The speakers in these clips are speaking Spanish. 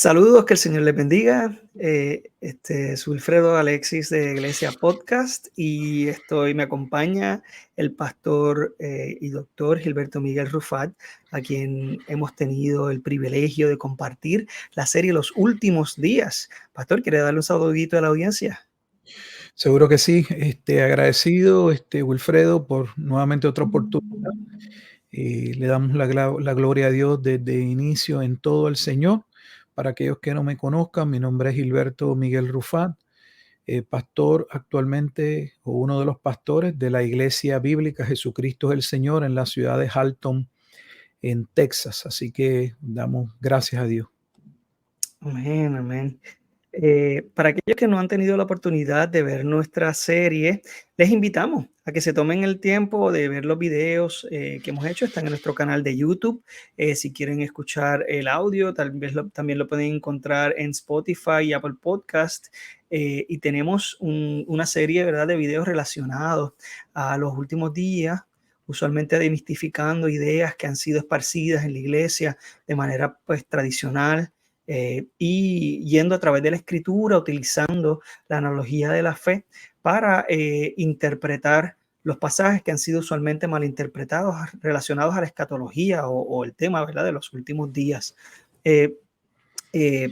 Saludos, que el Señor les bendiga. Es Wilfredo Alexis de Iglesia Podcast y me acompaña el pastor y doctor Gilberto Miguel Rufat, a quien hemos tenido el privilegio de compartir la serie Los Últimos Días. Pastor, ¿quiere darle un saludito a la audiencia? Seguro que sí, agradecido, Wilfredo, por nuevamente otra oportunidad. Le damos la gloria a Dios desde inicio en todo el Señor. Para aquellos que no me conozcan, mi nombre es Gilberto Miguel Rufat, pastor actualmente, o uno de los pastores de la Iglesia Bíblica Jesucristo es el Señor en la ciudad de Halton, en Texas. Así que damos gracias a Dios. Amén, amén. Para aquellos que no han tenido la oportunidad de ver nuestra serie, les invitamos a que se tomen el tiempo de ver los videos que hemos hecho. Están en nuestro canal de YouTube. Si quieren escuchar el audio, también lo pueden encontrar en Spotify y Apple Podcast. Y tenemos una serie, ¿verdad?, de videos relacionados a los últimos días, usualmente demistificando ideas que han sido esparcidas en la iglesia de manera, pues, tradicional. Y yendo a través de la escritura, utilizando la analogía de la fe para interpretar los pasajes que han sido usualmente malinterpretados relacionados a la escatología o el tema, ¿verdad?, de los últimos días.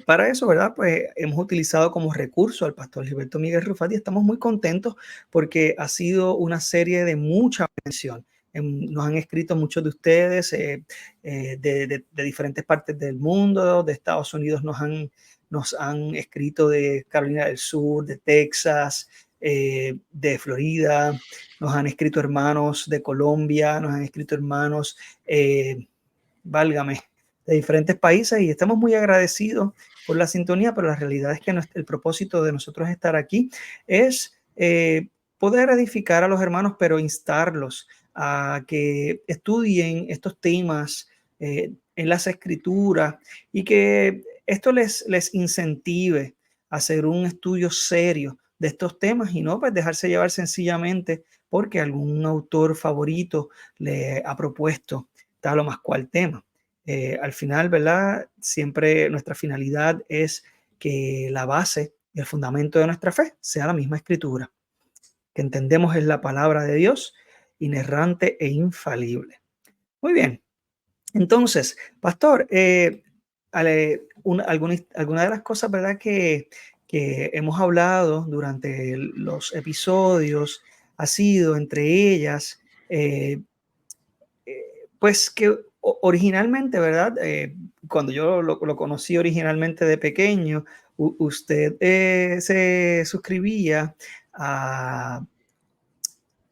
Para eso, ¿verdad?, pues hemos utilizado como recurso al pastor Gilberto Miguel Rufat y estamos muy contentos porque ha sido una serie de mucha atención. Nos han escrito muchos de ustedes de diferentes partes del mundo. De Estados Unidos nos han escrito, de Carolina del Sur, de Texas, de Florida. Nos han escrito hermanos de Colombia, nos han escrito hermanos, válgame, de diferentes países, y estamos muy agradecidos por la sintonía, pero la realidad es que el propósito de nosotros estar aquí es poder edificar a los hermanos, pero instarlos a que estudien estos temas en las escrituras, y que esto les incentive a hacer un estudio serio de estos temas y no, pues, dejarse llevar sencillamente porque algún autor favorito le ha propuesto tal o más cual tema. Al final, ¿verdad?, siempre nuestra finalidad es que la base y el fundamento de nuestra fe sea la misma escritura, que entendemos es la palabra de Dios, inerrante e infalible. Muy bien. Entonces, pastor, alguna de las cosas, ¿verdad?, que hemos hablado durante los episodios ha sido, entre ellas, pues que originalmente, ¿verdad? Cuando yo lo conocí originalmente de pequeño, usted se suscribía a,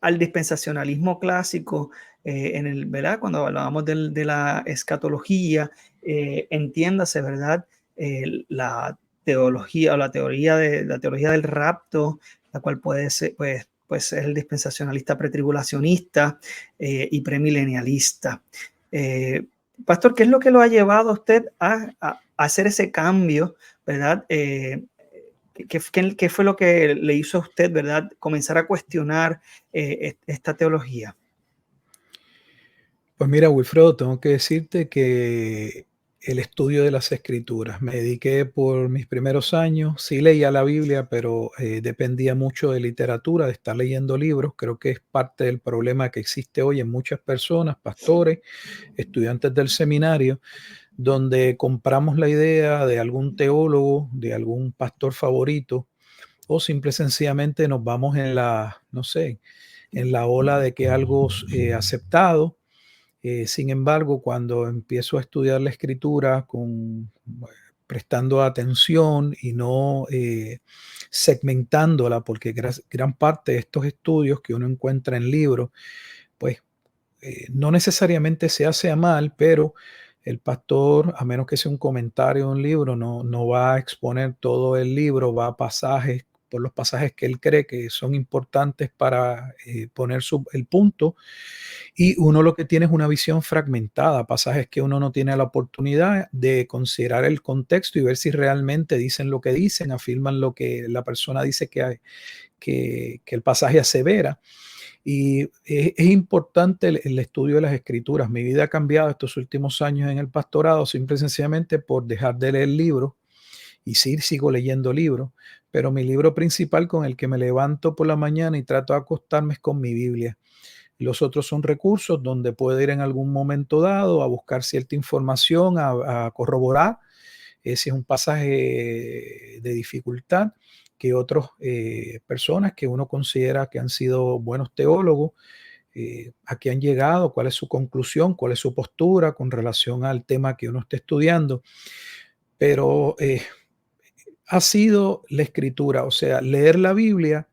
al dispensacionalismo clásico, ¿verdad? Cuando hablábamos de la escatología, entiéndase, ¿verdad? La teología o la teoría del rapto, la cual puede ser, pues es el dispensacionalista pretribulacionista y premilenialista. Pastor, ¿qué es lo que lo ha llevado a usted a hacer ese cambio, ¿verdad? ¿Qué fue lo que le hizo a usted, verdad, comenzar a cuestionar esta teología? Pues mira, Wilfredo, tengo que decirte que el estudio de las escrituras, me dediqué por mis primeros años, sí leía la Biblia, pero dependía mucho de literatura, de estar leyendo libros. Creo que es parte del problema que existe hoy en muchas personas, pastores, estudiantes del seminario, donde compramos la idea de algún teólogo, de algún pastor favorito, o simple y sencillamente nos vamos en la, no sé, en la ola de que algo aceptado. Sin embargo, cuando empiezo a estudiar la escritura prestando atención y no segmentándola, porque gran parte de estos estudios que uno encuentra en libros, pues no necesariamente se hace a mal, pero el pastor, a menos que sea un comentario de un libro, no va a exponer todo el libro, va a pasajes, por los pasajes que él cree que son importantes para poner el punto, y uno lo que tiene es una visión fragmentada, pasajes que uno no tiene la oportunidad de considerar el contexto y ver si realmente dicen lo que dicen, afirman lo que la persona dice que el pasaje asevera. Y es importante el estudio de las escrituras. Mi vida ha cambiado estos últimos años en el pastorado simple y sencillamente por dejar de leer libros y sí sigo leyendo libros, pero mi libro principal con el que me levanto por la mañana y trato de acostarme es con mi Biblia. Los otros son recursos donde puedo ir en algún momento dado a buscar cierta información, a corroborar si es un pasaje de dificultad que otras personas que uno considera que han sido buenos teólogos, a qué han llegado, cuál es su conclusión, cuál es su postura con relación al tema que uno está estudiando. Pero ha sido la escritura, o sea, leer la Biblia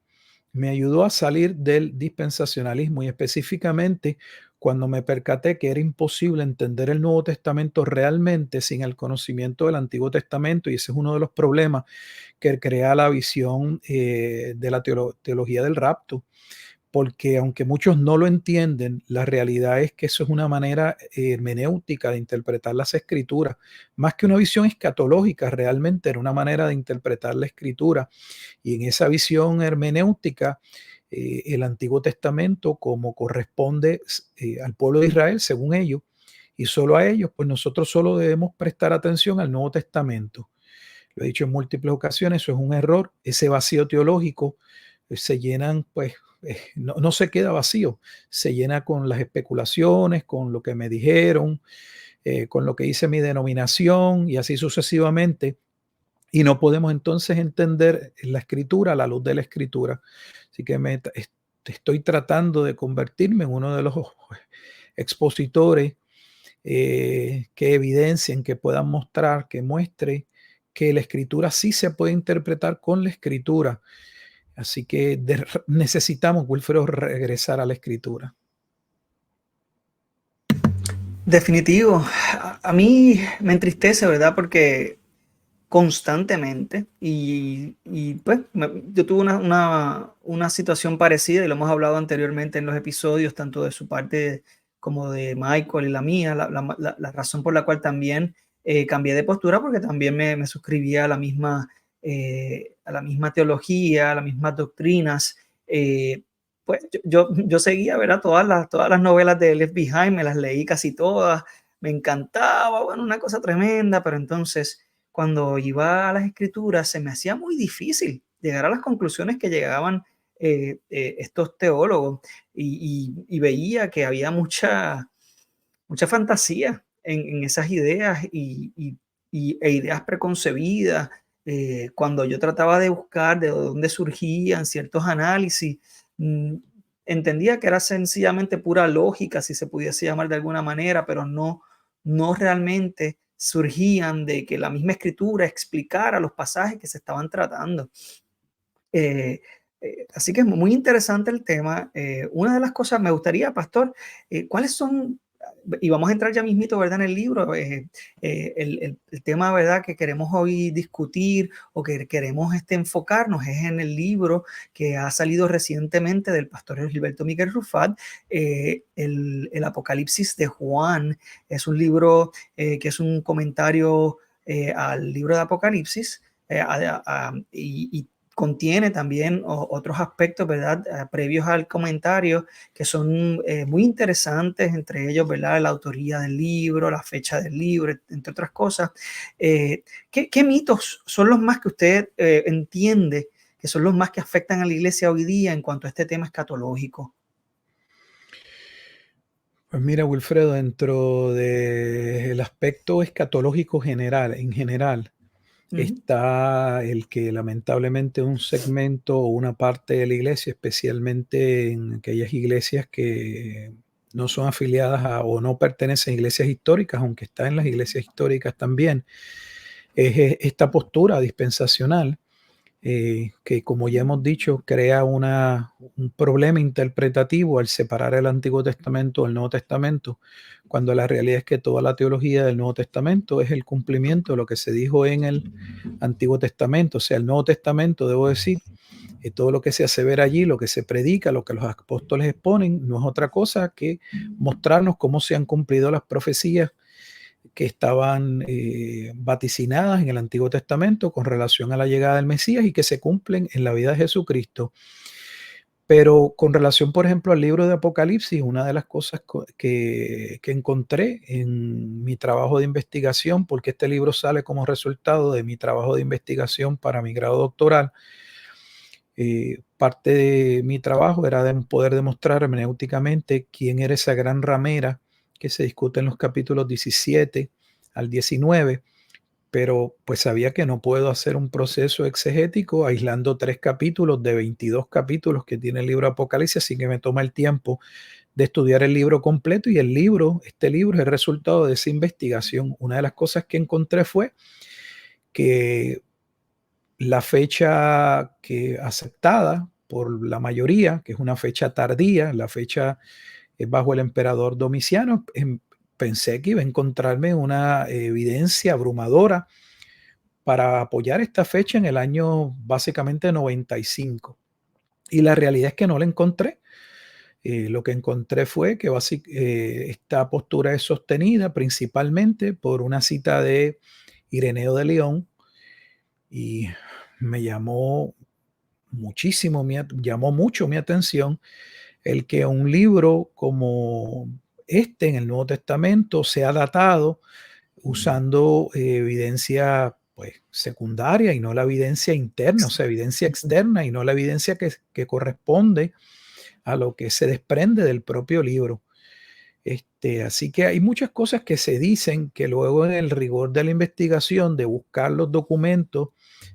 me ayudó a salir del dispensacionalismo y específicamente cuando me percaté que era imposible entender el Nuevo Testamento realmente sin el conocimiento del Antiguo Testamento, y ese es uno de los problemas que crea la visión de la teología del rapto, porque aunque muchos no lo entienden, la realidad es que eso es una manera hermenéutica de interpretar las escrituras, más que una visión escatológica, realmente era una manera de interpretar la escritura. Y en esa visión hermenéutica, el Antiguo Testamento, como corresponde al pueblo de Israel, según ellos, y solo a ellos, pues nosotros solo debemos prestar atención al Nuevo Testamento. Lo he dicho en múltiples ocasiones, eso es un error. Ese vacío teológico se llenan, pues, no se queda vacío, se llena con las especulaciones, con lo que me dijeron, con lo que dice mi denominación y así sucesivamente. Y no podemos entonces entender la escritura a la luz de la escritura. Así que estoy tratando de convertirme en uno de los expositores que evidencien, que puedan mostrar, que muestre que la escritura sí se puede interpretar con la escritura. Así que necesitamos, Wilfredo, regresar a la escritura. Definitivo. A mí me entristece, ¿verdad? Porque constantemente pues yo tuve una situación parecida y lo hemos hablado anteriormente en los episodios, tanto de su parte como de Michael y la mía, la razón por la cual también cambié de postura, porque también me suscribía a la misma teología, a las mismas doctrinas. Pues yo seguía, ¿verdad? Todas las novelas de Left Behind, me las leí casi todas, me encantaba, bueno, una cosa tremenda, pero entonces cuando iba a las escrituras se me hacía muy difícil llegar a las conclusiones que llegaban estos teólogos y veía que había mucha fantasía en esas ideas e ideas preconcebidas. Cuando yo trataba de buscar de dónde surgían ciertos análisis, mm, entendía que era sencillamente pura lógica, si se pudiese llamar de alguna manera, pero no realmente surgían de que la misma escritura explicara los pasajes que se estaban tratando. Así que es muy interesante el tema. Una de las cosas me gustaría, pastor, ¿cuáles son? Y vamos a entrar ya mismito, ¿verdad? En el libro, el tema, ¿verdad? Que queremos hoy discutir o que queremos enfocarnos es en el libro que ha salido recientemente del pastor Gilberto Miguel Rufat, el Apocalipsis de Juan. Es un libro que es un comentario al libro de Apocalipsis y contiene también otros aspectos, ¿verdad? Previos al comentario que son muy interesantes, entre ellos, ¿verdad? La autoría del libro, la fecha del libro, entre otras cosas. ¿Qué mitos son los más que usted entiende que son los más que afectan a la iglesia hoy día en cuanto a este tema escatológico? Pues mira, Wilfredo, dentro del aspecto escatológico en general, está el que lamentablemente un segmento o una parte de la iglesia, especialmente en aquellas iglesias que no son afiliadas o no pertenecen a iglesias históricas, aunque está en las iglesias históricas también, es esta postura dispensacional que, como ya hemos dicho, crea un problema interpretativo al separar el Antiguo Testamento del Nuevo Testamento, cuando la realidad es que toda la teología del Nuevo Testamento es el cumplimiento de lo que se dijo en el Antiguo Testamento. O sea, el Nuevo Testamento, debo decir, todo lo que se asevera allí, lo que se predica, lo que los apóstoles exponen, no es otra cosa que mostrarnos cómo se han cumplido las profecías que estaban vaticinadas en el Antiguo Testamento con relación a la llegada del Mesías y que se cumplen en la vida de Jesucristo. Pero con relación, por ejemplo, al libro de Apocalipsis, una de las cosas que encontré en mi trabajo de investigación, porque este libro sale como resultado de mi trabajo de investigación para mi grado doctoral, parte de mi trabajo era de poder demostrar hermenéuticamente quién era esa gran ramera que se discute en los capítulos 17 al 19, pero pues sabía que no puedo hacer un proceso exegético aislando 3 capítulos de 22 capítulos que tiene el libro Apocalipsis, así que me toma el tiempo de estudiar el libro completo y este libro es el resultado de esa investigación. Una de las cosas que encontré fue que la fecha que aceptada por la mayoría, que es una fecha tardía, la fecha bajo el emperador Domiciano, pensé que iba a encontrarme una evidencia abrumadora para apoyar esta fecha en el año básicamente 95. Y la realidad es que no la encontré. Lo que encontré fue que esta postura es sostenida principalmente por una cita de Ireneo de León y me llamó mucho mi atención el que un libro como este en el Nuevo Testamento sea datado usando evidencia pues, secundaria y no la evidencia interna, o sea, evidencia externa y no la evidencia que corresponde a lo que se desprende del propio libro. Así que hay muchas cosas que se dicen que luego en el rigor de la investigación, de buscar los documentos,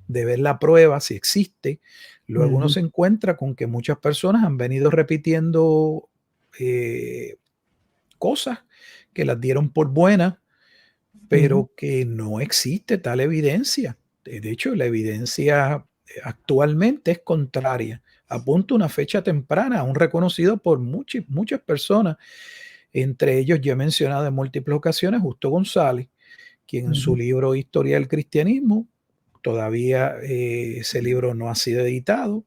de ver la prueba si existe, luego uno se encuentra con que muchas personas han venido repitiendo cosas que las dieron por buenas, pero que no existe tal evidencia. De hecho, la evidencia actualmente es contraria. Apunta una fecha temprana, aún reconocido por muchas personas. Entre ellos, ya he mencionado en múltiples ocasiones Justo González, quien en su libro Historia del Cristianismo, todavía ese libro no ha sido editado,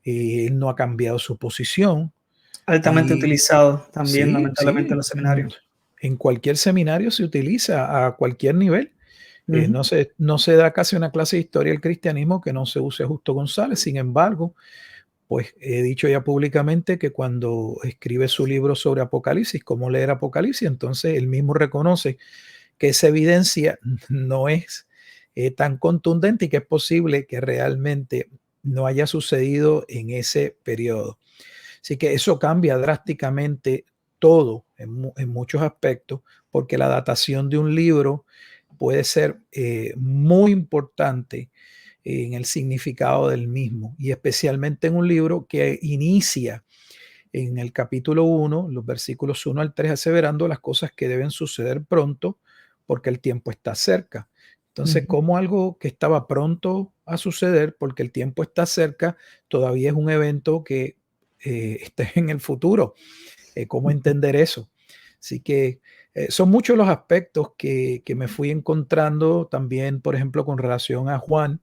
él no ha cambiado su posición. Altamente Y utilizado también, sí, lamentablemente, en sí, los seminarios. en cualquier seminario se utiliza a cualquier nivel. No se da casi una clase de historia del cristianismo que no se use a Justo González. Sin embargo, pues he dicho ya públicamente que cuando escribe su libro sobre Apocalipsis, cómo leer Apocalipsis, entonces él mismo reconoce que esa evidencia no es tan contundente y que es posible que realmente no haya sucedido en ese periodo. Así que eso cambia drásticamente todo en muchos aspectos, porque la datación de un libro puede ser muy importante en el significado del mismo, y especialmente en un libro que inicia en el capítulo 1, los versículos 1 al 3, aseverando las cosas que deben suceder pronto, porque el tiempo está cerca. Entonces, como algo que estaba pronto a suceder, porque el tiempo está cerca, todavía es un evento que está en el futuro. ¿Cómo entender eso? Así que son muchos los aspectos que me fui encontrando también, por ejemplo, con relación a Juan.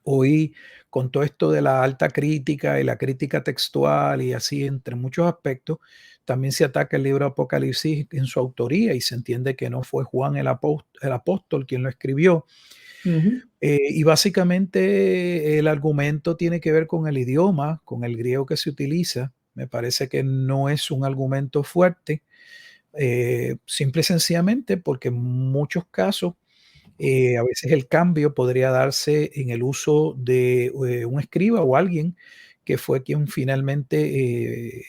Hoy, con todo esto de la alta crítica y la crítica textual y así, entre muchos aspectos, también se ataca el libro Apocalipsis en su autoría y se entiende que no fue Juan el apóstol quien lo escribió. Y básicamente el argumento tiene que ver con el idioma, con el griego que se utiliza. Me parece que no es un argumento fuerte, simple y sencillamente porque en muchos casos a veces el cambio podría darse en el uso de un escriba o alguien que fue quien finalmente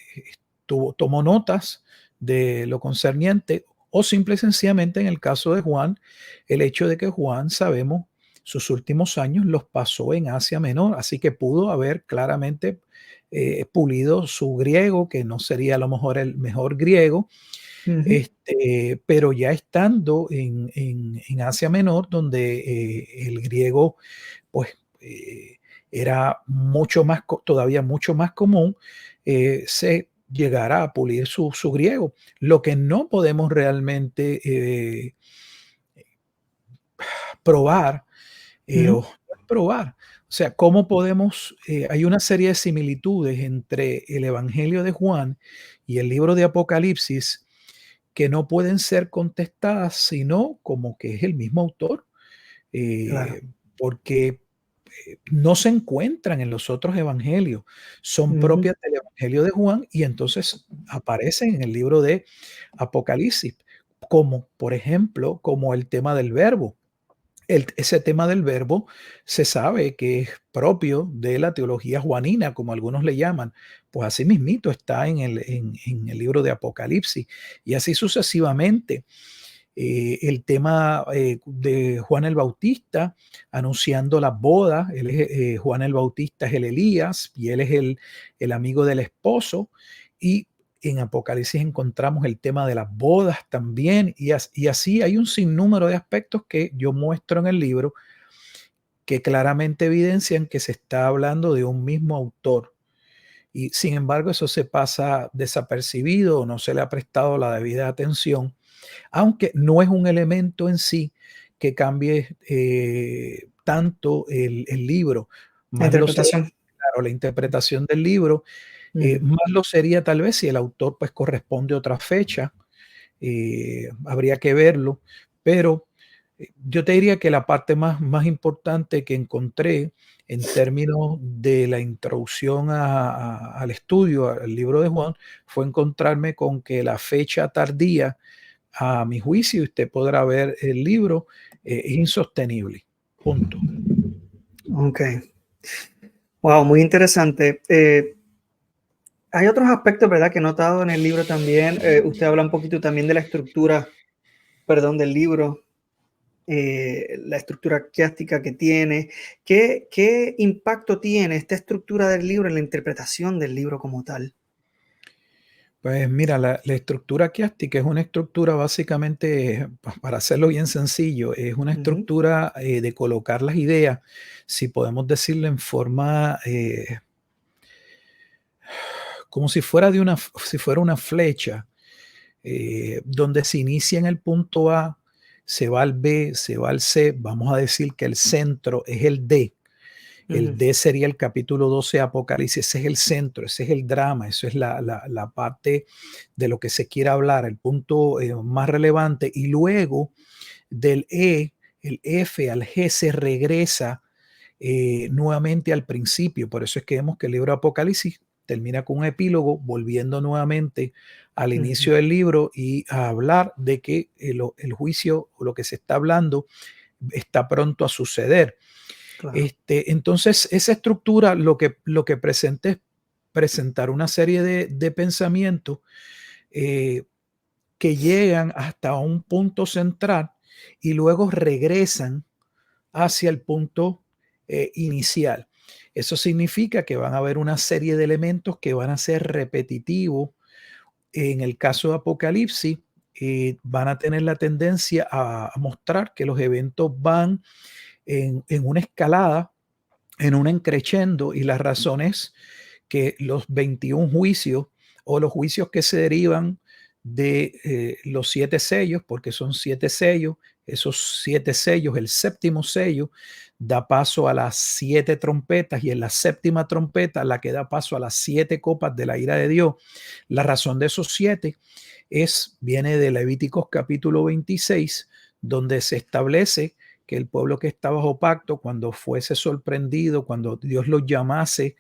tomó notas de lo concerniente, o simple y sencillamente en el caso de Juan, el hecho de que Juan, sabemos, sus últimos años los pasó en Asia Menor, así que pudo haber claramente pulido su griego, que no sería a lo mejor el mejor griego, pero ya estando en Asia Menor, donde el griego pues era todavía mucho más común, se llegara a pulir su griego. Lo que no podemos realmente probar, o no es probar, o sea, ¿cómo podemos? Hay una serie de similitudes entre el Evangelio de Juan y el libro de Apocalipsis que no pueden ser contestadas, sino como que es el mismo autor, Claro. porque no se encuentran en los otros evangelios, son Ujú. propias del Evangelio de Juan y entonces aparecen en el libro de Apocalipsis, como por ejemplo, como el tema del verbo. Ese tema del verbo se sabe que es propio de la teología juanina, como algunos le llaman, pues así mismito está en el libro de Apocalipsis y así sucesivamente. El tema de Juan el Bautista anunciando las bodas. Juan el Bautista es el Elías y él es el amigo del esposo. Y en Apocalipsis encontramos el tema de las bodas también. Y así hay un sinnúmero de aspectos que yo muestro en el libro que claramente evidencian que se está hablando de un mismo autor. Y sin embargo, eso se pasa desapercibido o no se le ha prestado la debida atención, aunque no es un elemento en sí que cambie tanto el libro, La más lo sería, interpretación. claro, la interpretación del libro, Ujú. más lo sería tal vez si el autor pues corresponde a otra fecha, habría que verlo, pero yo te diría que la parte más importante que encontré en términos de la introducción al estudio, al libro de Juan, fue encontrarme con que la fecha tardía, a mi juicio, usted podrá ver el libro, es insostenible. Punto. Ok. Wow, muy interesante. Hay otros aspectos, ¿verdad?, que he notado en el libro también. Usted habla un poquito también de la estructura, perdón, del libro, la estructura quiástica que tiene. ¿Qué impacto tiene esta estructura del libro en la interpretación del libro como tal? Pues mira, la estructura quiástica es una estructura básicamente, para hacerlo bien sencillo, es una Ujú, estructura de colocar las ideas, si podemos decirlo en forma, como si fuera, si fuera una flecha, donde se inicia en el punto A, se va al B, se va al C, vamos a decir que el centro es el D. ujú, El D sería el capítulo 12 de Apocalipsis, ese es el centro, ese es el drama, eso es la parte de lo que se quiere hablar, el punto más relevante. Y luego del E, el F al G se regresa nuevamente al principio. Por eso es que vemos que el libro de Apocalipsis termina con un epílogo, volviendo nuevamente al ujú, inicio del libro y a hablar de que el juicio o lo que se está hablando está pronto a suceder. claro. Entonces, esa estructura lo que presenta es presentar una serie de pensamientos eh, que llegan hasta un punto central y luego regresan hacia el punto inicial. Eso significa que van a haber una serie de elementos que van a ser repetitivos. En el caso de Apocalipsis, van a tener la tendencia a mostrar que los eventos van en una escalada, en un increciendo, y la razón es que los 21 juicios o los juicios que se derivan de los 7 sellos, porque son 7 sellos, esos 7 sellos, el séptimo sello da paso a las 7 trompetas y en la séptima trompeta la que da paso a las 7 copas de la ira de Dios. La razón de esos 7 viene de Levíticos capítulo 26, donde se establece que el pueblo que está bajo pacto, cuando fuese sorprendido, cuando Dios los llamase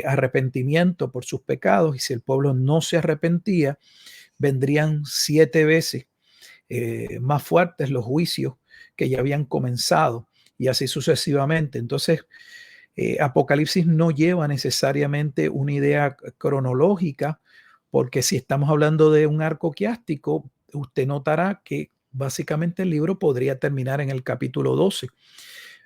arrepentimiento por sus pecados, y si el pueblo no se arrepentía, vendrían 7 veces más fuertes los juicios que ya habían comenzado, y así sucesivamente. Entonces, Apocalipsis no lleva necesariamente una idea cronológica, porque si estamos hablando de un arco quiástico, usted notará que básicamente el libro podría terminar en el capítulo 12,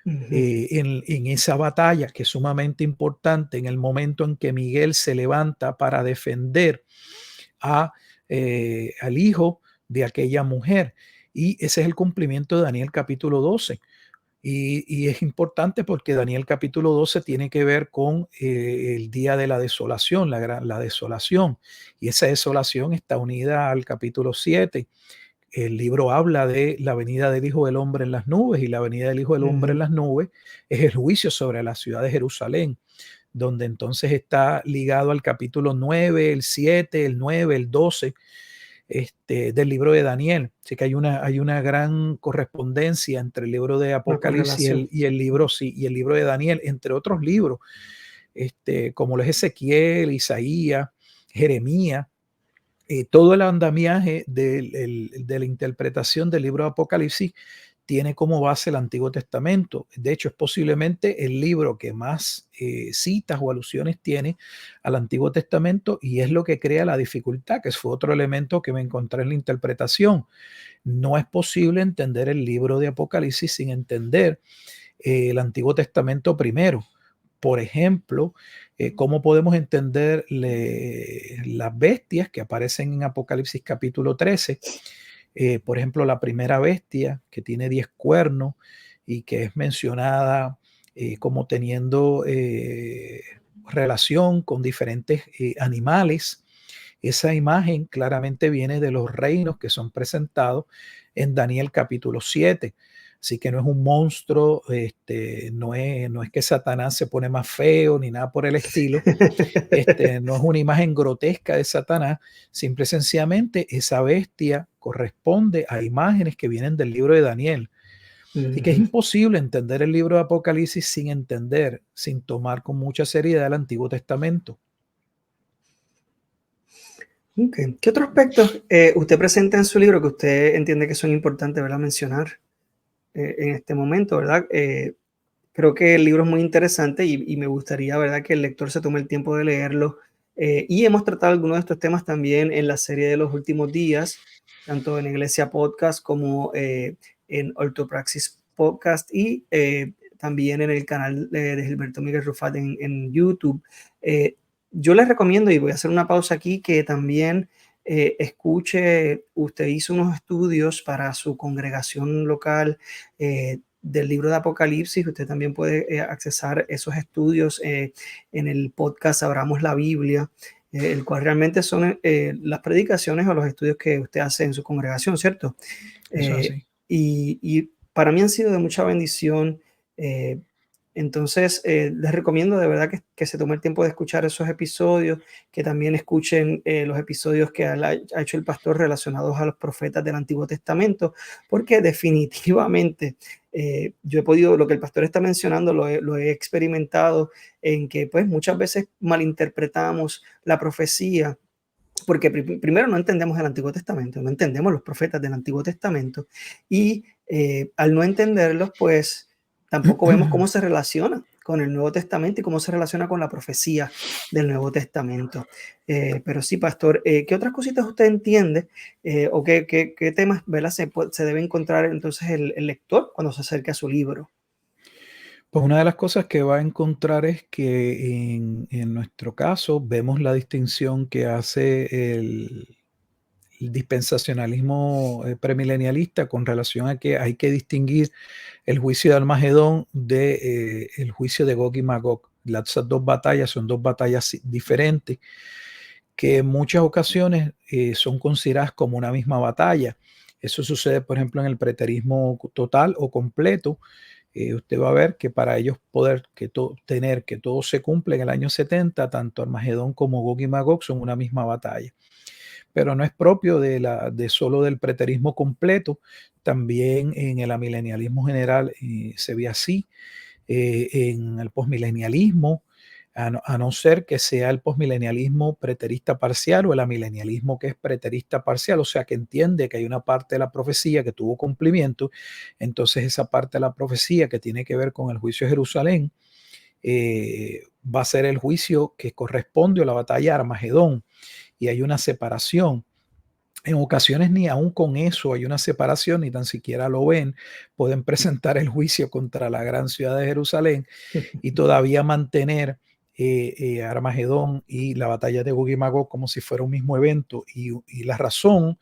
Ujú, en esa batalla que es sumamente importante, en el momento en que Miguel se levanta para defender a, al hijo de aquella mujer. Y ese es el cumplimiento de Daniel capítulo 12. Y es importante porque Daniel capítulo 12 tiene que ver con el día de la desolación, la desolación. Y esa desolación está unida al capítulo 7. El libro habla de la venida del Hijo del Hombre en las nubes, y la venida del Hijo del Hombre en ujú, las nubes es el juicio sobre la ciudad de Jerusalén, donde entonces está ligado al capítulo 9, el 7, el 9, el 12. del libro de Daniel. Así que hay una gran correspondencia entre el libro de Una Apocalipsis correlación. y el libro, sí, y el libro de Daniel, entre otros libros, como lo es Ezequiel, Isaías, Jeremías. Todo el andamiaje de la interpretación del libro de Apocalipsis tiene como base el Antiguo Testamento. De hecho, es posiblemente el libro que más citas o alusiones tiene al Antiguo Testamento, y es lo que crea la dificultad, que fue otro elemento que me encontré en la interpretación. No es posible entender el libro de Apocalipsis sin entender el Antiguo Testamento primero. Por ejemplo, cómo podemos entender las bestias que aparecen en Apocalipsis capítulo 13. Por ejemplo, la primera bestia que tiene 10 cuernos y que es mencionada como teniendo relación con diferentes animales. Esa imagen claramente viene de los reinos que son presentados en Daniel capítulo 7. Así que no es un monstruo, no es que Satanás se pone más feo ni nada por el estilo. No es una imagen grotesca de Satanás, simple y sencillamente esa bestia corresponde a imágenes que vienen del libro de Daniel. Así que es imposible entender el libro de Apocalipsis sin tomar con mucha seriedad el Antiguo Testamento. Okay. ¿Qué otros aspectos usted presenta en su libro que usted entiende que son importantes, ¿verdad?, mencionar en este momento, ¿verdad? Creo que el libro es muy interesante y me gustaría, ¿verdad?, que el lector se tome el tiempo de leerlo. Y hemos tratado algunos de estos temas también en la serie de los últimos días, tanto en Iglesia Podcast como en Ortopraxis Podcast y también en el canal de Gilberto Miguel Rufat en YouTube. Yo les recomiendo, y voy a hacer una pausa aquí, que también escuche, usted hizo unos estudios para su congregación local del libro de Apocalipsis. Usted también puede accesar esos estudios en el podcast Abramos la Biblia, el cual realmente son las predicaciones o los estudios que usted hace en su congregación, ¿cierto? Eso es así. Y para mí han sido de mucha bendición. Entonces, les recomiendo de verdad que se tome el tiempo de escuchar esos episodios, que también escuchen los episodios que ha hecho el pastor relacionados a los profetas del Antiguo Testamento, porque definitivamente yo he podido, lo que el pastor está mencionando, lo he experimentado en que pues muchas veces malinterpretamos la profecía porque primero no entendemos el Antiguo Testamento, no entendemos los profetas del Antiguo Testamento y al no entenderlos, pues tampoco vemos cómo se relaciona con el Nuevo Testamento y cómo se relaciona con la profecía del Nuevo Testamento. Pero sí, pastor, ¿qué otras cositas usted entiende o qué temas, ¿verdad?, se debe encontrar entonces el lector cuando se acerque a su libro? Pues una de las cosas que va a encontrar es que en nuestro caso vemos la distinción que hace el dispensacionalismo premilenialista con relación a que hay que distinguir el juicio de Armagedón de el juicio de Gog y Magog. Las dos batallas son dos batallas diferentes que en muchas ocasiones son consideradas como una misma batalla. Eso sucede, por ejemplo, en el preterismo total o completo. Usted va a ver que para ellos poder tener que todo se cumple en el año 70, tanto Armagedón como Gog y Magog son una misma batalla. Pero no es propio de solo del preterismo completo, también en el amilenialismo general se ve así, en el posmilenialismo, a no ser que sea el posmilenialismo preterista parcial o el amilenialismo que es preterista parcial, o sea que entiende que hay una parte de la profecía que tuvo cumplimiento, entonces esa parte de la profecía que tiene que ver con el juicio de Jerusalén va a ser el juicio que corresponde a la batalla de Armagedón, y hay una separación. En ocasiones ni aún con eso hay una separación, ni tan siquiera lo ven. Pueden presentar el juicio contra la gran ciudad de Jerusalén y todavía mantener Armagedón y la batalla de Gog y Magog como si fuera un mismo evento. Y la razón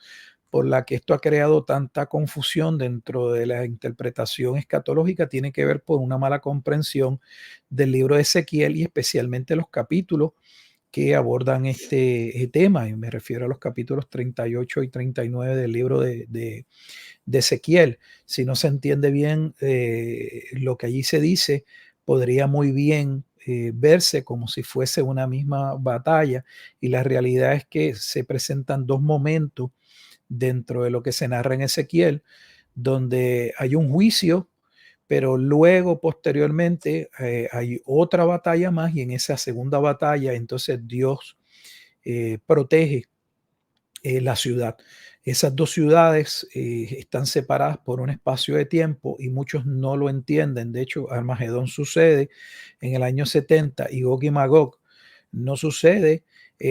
por la que esto ha creado tanta confusión dentro de la interpretación escatológica tiene que ver por una mala comprensión del libro de Ezequiel y especialmente los capítulos que abordan este tema, y me refiero a los capítulos 38 y 39 del libro de Ezequiel. Si no se entiende bien lo que allí se dice, podría muy bien verse como si fuese una misma batalla, y la realidad es que se presentan dos momentos dentro de lo que se narra en Ezequiel, donde hay un juicio, pero luego posteriormente hay otra batalla más, y en esa segunda batalla entonces Dios protege la ciudad. Esas dos ciudades están separadas por un espacio de tiempo y muchos no lo entienden. De hecho, Armagedón sucede en el año 70 y Gog y Magog no sucede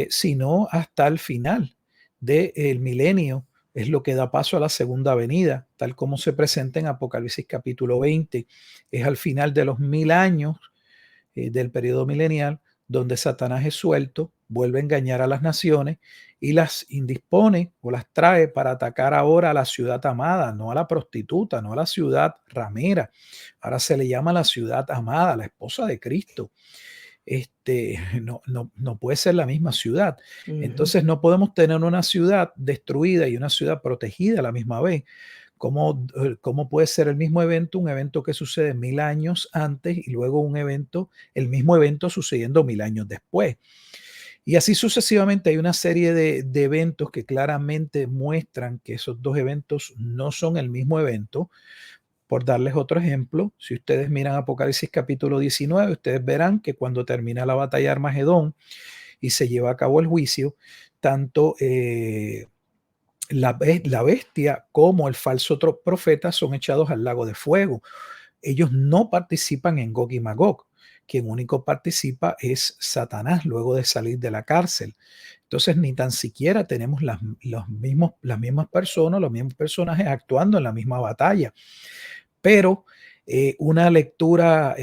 sino hasta el final del milenio. Es lo que da paso a la segunda venida, tal como se presenta en Apocalipsis capítulo 20. Es al final de los 1000 años del periodo milenial, donde Satanás es suelto, vuelve a engañar a las naciones y las indispone o las trae para atacar ahora a la ciudad amada, no a la prostituta, no a la ciudad ramera. Ahora se le llama la ciudad amada, la esposa de Cristo. No puede ser la misma ciudad. Ujú. Entonces no podemos tener una ciudad destruida y una ciudad protegida a la misma vez. ¿Cómo puede ser el mismo evento, un evento que sucede 1000 años antes y luego el mismo evento sucediendo 1000 años después? Y así sucesivamente hay una serie de eventos que claramente muestran que esos dos eventos no son el mismo evento. Por darles otro ejemplo, si ustedes miran Apocalipsis capítulo 19, ustedes verán que cuando termina la batalla de Armagedón y se lleva a cabo el juicio, tanto la bestia como el falso profeta son echados al lago de fuego. Ellos no participan en Gog y Magog. Quien único participa es Satanás luego de salir de la cárcel. Entonces, ni tan siquiera tenemos las mismas personas, los mismos personajes actuando en la misma batalla. Pero una lectura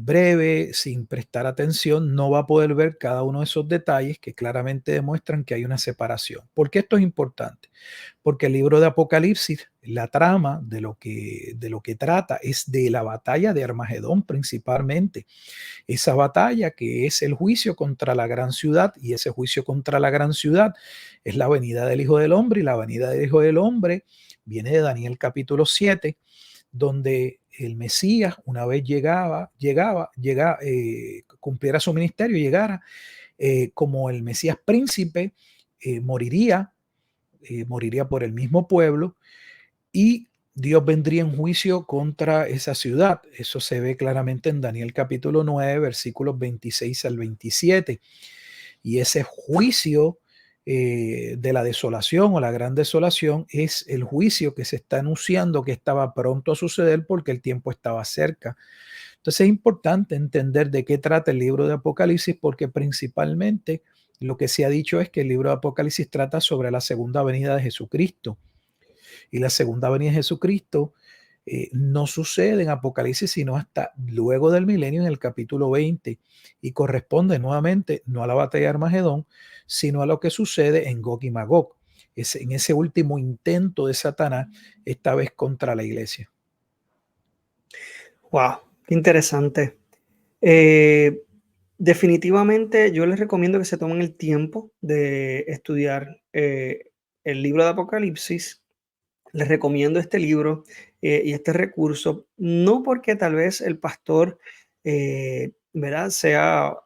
breve, sin prestar atención, no va a poder ver cada uno de esos detalles que claramente demuestran que hay una separación. ¿Por qué esto es importante? Porque el libro de Apocalipsis, la trama de lo que trata es de la batalla de Armagedón principalmente. Esa batalla que es el juicio contra la gran ciudad, y ese juicio contra la gran ciudad es la venida del Hijo del Hombre, y la venida del Hijo del Hombre viene de Daniel capítulo 7, donde el Mesías, una vez cumpliera su ministerio, llegara como el Mesías príncipe, moriría por el mismo pueblo, y Dios vendría en juicio contra esa ciudad. Eso se ve claramente en Daniel capítulo 9, versículos 26 al 27. Y ese juicio de la desolación o la gran desolación es el juicio que se está anunciando que estaba pronto a suceder porque el tiempo estaba cerca. Entonces es importante entender de qué trata el libro de Apocalipsis, porque principalmente lo que se ha dicho es que el libro de Apocalipsis trata sobre la segunda venida de Jesucristo. Y la segunda venida de Jesucristo no sucede en Apocalipsis sino hasta luego del milenio, en el capítulo 20, y corresponde nuevamente no a la batalla de Armagedón, sino a lo que sucede en Gog y Magog, en ese último intento de Satanás, esta vez contra la iglesia. Wow, qué interesante. Eh, Definitivamente yo les recomiendo que se tomen el tiempo de estudiar el libro de Apocalipsis. Les recomiendo este libro y este recurso, no porque tal vez el pastor, ¿verdad?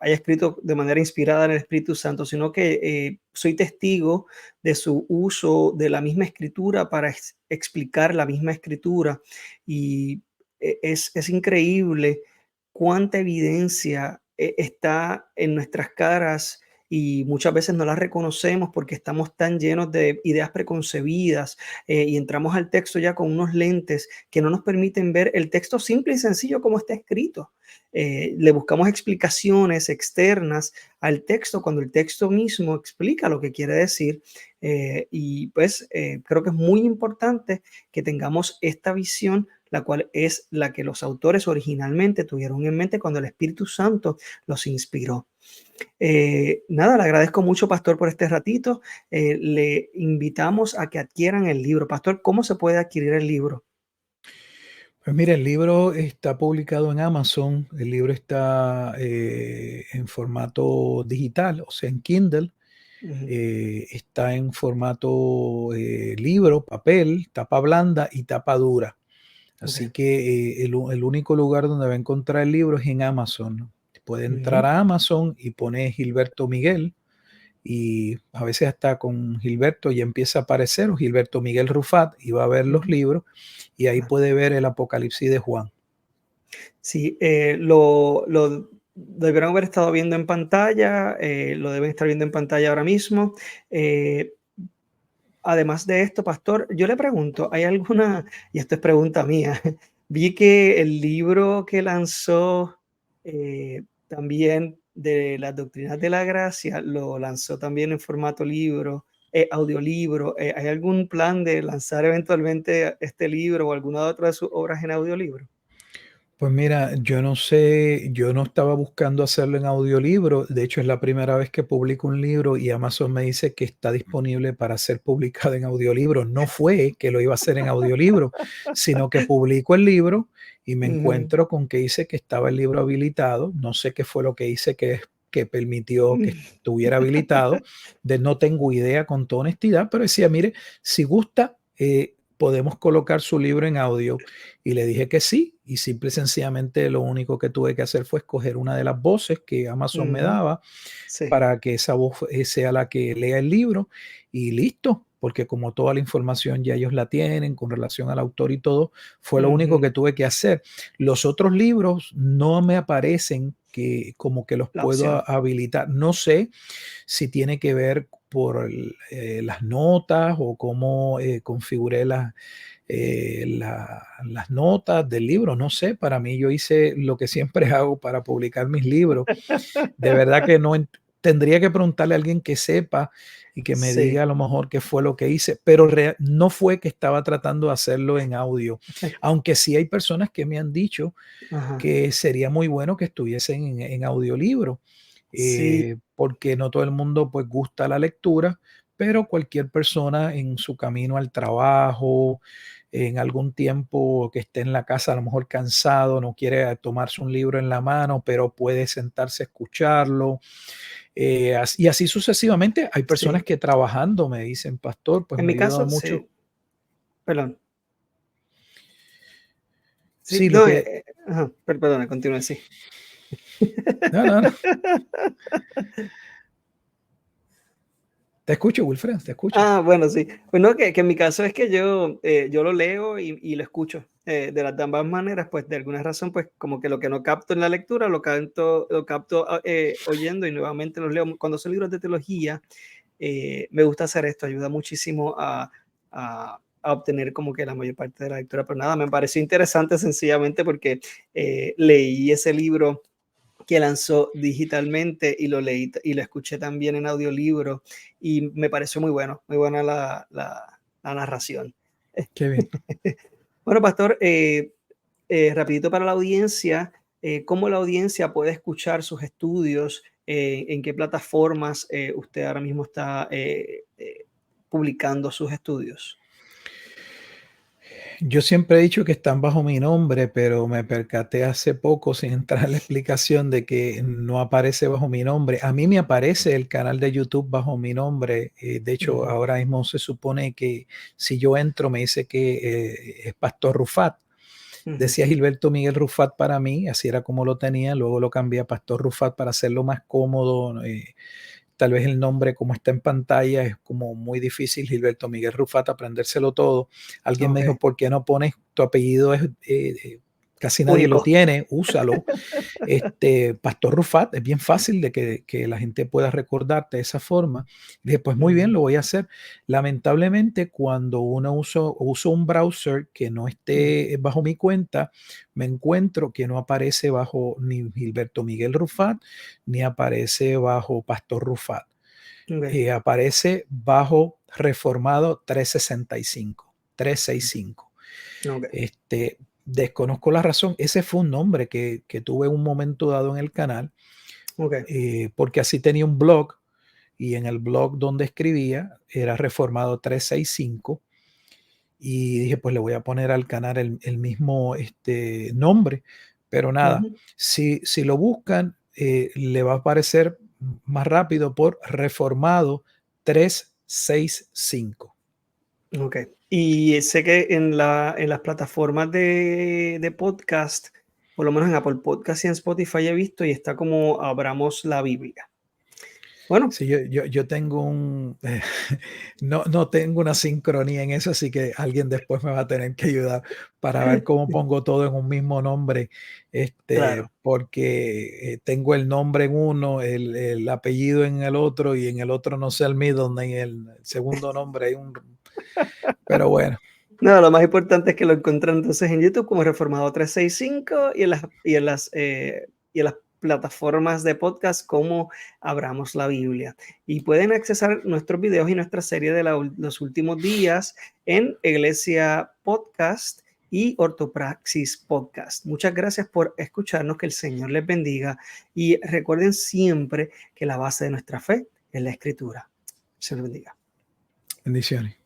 Haya escrito de manera inspirada en el Espíritu Santo, sino que soy testigo de su uso de la misma escritura para explicar la misma escritura. Y es increíble cuánta evidencia está en nuestras caras y muchas veces no las reconocemos porque estamos tan llenos de ideas preconcebidas y entramos al texto ya con unos lentes que no nos permiten ver el texto simple y sencillo como está escrito. Le buscamos explicaciones externas al texto cuando el texto mismo explica lo que quiere decir. Y pues creo que es muy importante que tengamos esta visión, la cual es la que los autores originalmente tuvieron en mente cuando el Espíritu Santo los inspiró. Nada, le agradezco mucho, Pastor, por este ratito. Le invitamos a que adquieran el libro. Pastor, ¿cómo se puede adquirir el libro? Pues mira, el libro está publicado en Amazon, el libro está en formato digital, o sea, en Kindle. Ujú. Está en formato libro, papel, tapa blanda y tapa dura. Ok. Así que el único lugar donde va a encontrar el libro es en Amazon, ¿no? puede entrar Ujú, a Amazon y pone Gilberto Miguel y a veces hasta con Gilberto ya empieza a aparecer o Gilberto Miguel Rufat y va a ver los ujú. libros y ahí Ah, puede ver el Apocalipsis de Juan. sí, lo debieron haber estado viendo en pantalla, lo deben estar viendo en pantalla ahora mismo. Eh, Además de esto, pastor, yo le pregunto, ¿hay alguna, y esto es pregunta mía, vi que el libro que lanzó también de las doctrinas de la gracia, lo lanzó también en formato libro, audiolibro? ¿Hay algún plan de lanzar eventualmente este libro o alguna otra de sus obras en audiolibro? Pues mira, yo no sé, yo no estaba buscando hacerlo en audiolibro, de hecho es la primera vez que publico un libro y Amazon me dice que está disponible para ser publicado en audiolibro. No fue que lo iba a hacer en audiolibro, sino que publico el libro y me Ujú. encuentro con que dice que estaba el libro habilitado. No sé qué fue lo que hice que permitió que estuviera habilitado. No tengo idea con toda honestidad, pero decía, mire, si gusta, podemos colocar su libro en audio. Y le dije que sí, y simple y sencillamente lo único que tuve que hacer fue escoger una de las voces que Amazon me Ujú. daba Sí. para que esa voz sea la que lea el libro y listo, porque como toda la información ya ellos la tienen con relación al autor y todo, fue lo único Ujú. que tuve que hacer. Los otros libros no me aparecen que como que los La puedo opción. habilitar. No sé si tiene que ver por las notas o cómo configuré las notas del libro, no sé, para mí yo hice lo que siempre hago para publicar mis libros. De verdad que no, tendría que preguntarle a alguien que sepa y que me diga Sí. a lo mejor qué fue lo que hice, pero no fue que estaba tratando de hacerlo en audio, aunque sí hay personas que me han dicho Ajá. que sería muy bueno que estuviesen en audiolibro, Sí. porque no todo el mundo pues gusta la lectura, pero cualquier persona en su camino al trabajo, en algún tiempo que esté en la casa, a lo mejor cansado, no quiere tomarse un libro en la mano, pero puede sentarse a escucharlo. Y así sucesivamente. Hay personas Sí. que trabajando me dicen, pastor, pues En me ha mi ayudado caso, mucho. sí. Perdón. Sí, Sí, lo no, que... ajá, perdona, continúa, sí. No, no, no. Te escucho, Wilfred, te escucho. Bueno, sí. Pues no, que en mi caso es que yo lo leo y lo escucho, de las ambas maneras, pues, de alguna razón, pues, como que lo que no capto en la lectura, lo capto, oyendo y nuevamente los leo. Cuando son libros de teología, me gusta hacer esto, ayuda muchísimo a obtener como que la mayor parte de la lectura, pero nada, me pareció interesante sencillamente porque, leí ese libro que lanzó digitalmente y lo leí y lo escuché también en audiolibro y me pareció muy buena la narración. Qué bien. Bueno, pastor, rapidito para la audiencia, ¿cómo la audiencia puede escuchar sus estudios? ¿En qué plataformas usted ahora mismo está publicando sus estudios? Yo siempre he dicho que están bajo mi nombre, pero me percaté hace poco, sin entrar en la explicación, de que no aparece bajo mi nombre. A mí me aparece el canal de YouTube bajo mi nombre. De hecho, Ujú, ahora mismo se supone que si yo entro, me dice que es Pastor Rufat. ujú, Decía Gilberto Miguel Rufat para mí, así era como lo tenía. Luego lo cambié a Pastor Rufat para hacerlo más cómodo. Tal vez el nombre, como está en pantalla, es como muy difícil, Gilberto Miguel Rufat, aprendérselo todo. Alguien me dijo, ok, ¿por qué no pones tu apellido? Casi nadie lo único. tiene, úsalo. Pastor Rufat, es bien fácil de que la gente pueda recordarte de esa forma. Dije, pues muy bien, Ujú, lo voy a hacer. Lamentablemente, cuando uno uso un browser que no ujú, esté bajo mi cuenta, me encuentro que no aparece bajo ni Gilberto Miguel Rufat, ni aparece bajo Pastor Rufat. ok, Aparece bajo Reformado 365, 365. ok, Desconozco la razón. Ese fue un nombre que tuve un momento dado en el canal, ok. porque así tenía un blog y en el blog donde escribía era Reformado 365 y dije, pues le voy a poner al canal el mismo nombre, pero nada, Ujú. si lo buscan, le va a aparecer más rápido por Reformado 365. Ok. Y sé que en las plataformas de podcast por lo menos en Apple Podcast y en Spotify he visto, y está como Abramos la Biblia. Bueno, Sí, yo tengo no tengo una sincronía en eso, así que alguien después me va a tener que ayudar para ver cómo pongo todo en un mismo nombre, claro. porque, tengo el nombre en uno, el apellido en el otro, y en el otro no sé el middle name, el segundo nombre hay pero bueno, No, lo más importante es que lo encuentran entonces en YouTube como Reformado 365 y en las plataformas de podcast como Abramos la Biblia. Y pueden accesar nuestros videos y nuestra serie de los últimos días en Iglesia Podcast y Ortopraxis Podcast. Muchas gracias por escucharnos, que el Señor les bendiga, y recuerden siempre que la base de nuestra fe es la Escritura. Se les bendiga. bendiciones.